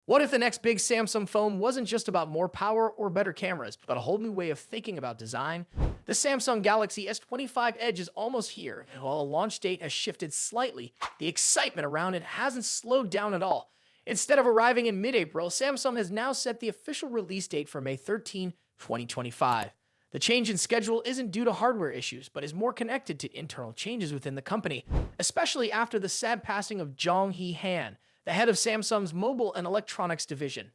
What if the next big Samsung phone wasn't just about more power or better cameras, but a whole new way of thinking about design? The Samsung Galaxy S25 Edge is almost here, and while a launch date has shifted slightly, the excitement around it hasn't slowed down at all. Instead of arriving in mid-April, Samsung has now set the official release date for May 13, 2025. The change in schedule isn't due to hardware issues, but is more connected to internal changes within the company, especially after the sad passing of Zhong He-han, the head of Samsung's mobile and electronics division.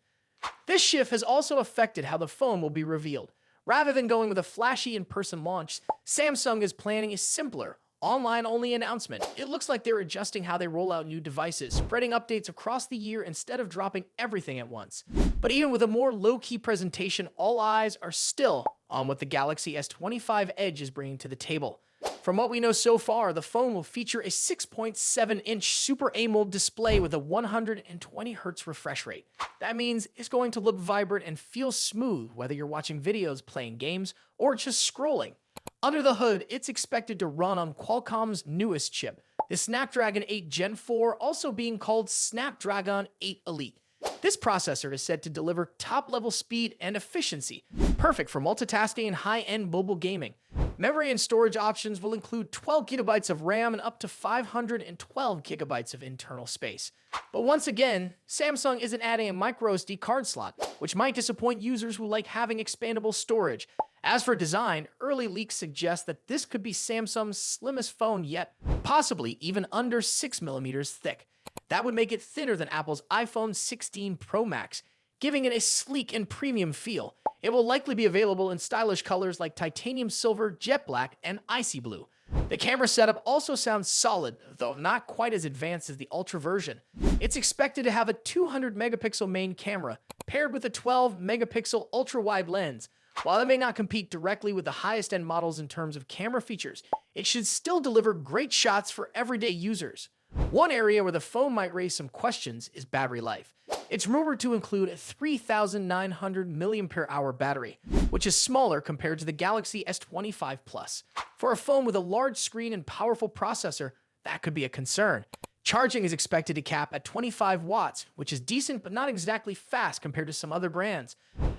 This shift has also affected how the phone will be revealed. Rather than going with a flashy in-person launch, Samsung is planning a simpler, online-only announcement. It looks like they're adjusting how they roll out new devices, spreading updates across the year instead of dropping everything at once. But even with a more low-key presentation, all eyes are still on what the Galaxy S25 Edge is bringing to the table. From what we know so far, the phone will feature a 6.7-inch Super AMOLED display with a 120Hz refresh rate. That means it's going to look vibrant and feel smooth whether you're watching videos, playing games, or just scrolling. Under the hood, it's expected to run on Qualcomm's newest chip, the Snapdragon 8 Gen 4, also being called Snapdragon 8 Elite. This processor is said to deliver top-level speed and efficiency, perfect for multitasking and high-end mobile gaming. Memory and storage options will include 12 GB of RAM and up to 512 GB of internal space. But once again, Samsung isn't adding a microSD card slot, which might disappoint users who like having expandable storage. As for design, early leaks suggest that this could be Samsung's slimmest phone yet, possibly even under 6mm thick. That would make it thinner than Apple's iPhone 16 Pro Max, giving it a sleek and premium feel. It will likely be available in stylish colors like titanium silver, jet black, and icy blue. The camera setup also sounds solid, though not quite as advanced as the Ultra version. It's expected to have a 200-megapixel main camera, paired with a 12-megapixel ultra-wide lens. While it may not compete directly with the highest-end models in terms of camera features, it should still deliver great shots for everyday users. One area where the phone might raise some questions is battery life. It's rumored to include a 3,900 mAh battery, which is smaller compared to the Galaxy S25 Plus. For a phone with a large screen and powerful processor, that could be a concern. Charging is expected to cap at 25 watts, which is decent but not exactly fast compared to some other brands.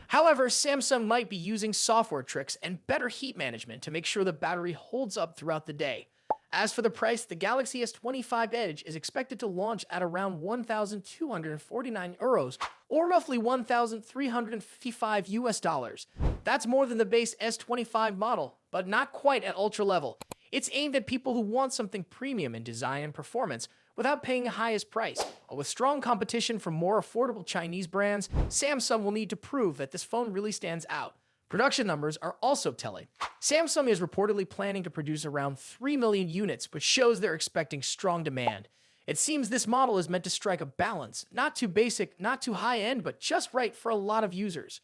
However, Samsung might be using software tricks and better heat management to make sure the battery holds up throughout the day. As for the price, the Galaxy S25 Edge is expected to launch at around 1,249 euros, or roughly $1,355. That's more than the base S25 model, but not quite at ultra level. It's aimed at people who want something premium in design and performance without paying the highest price. But with strong competition from more affordable Chinese brands, Samsung will need to prove that this phone really stands out. Production numbers are also telling. Samsung is reportedly planning to produce around 3 million units, which shows they're expecting strong demand. It seems this model is meant to strike a balance, not too basic, not too high-end, but just right for a lot of users.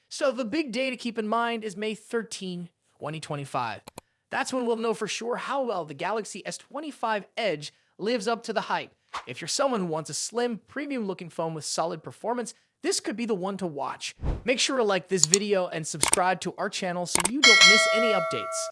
So the big day to keep in mind is May 13, 2025. That's when we'll know for sure how well the Galaxy S25 Edge lives up to the hype. If you're someone who wants a slim, premium-looking phone with solid performance, this could be the one to watch. Make sure to like this video and subscribe to our channel so you don't miss any updates.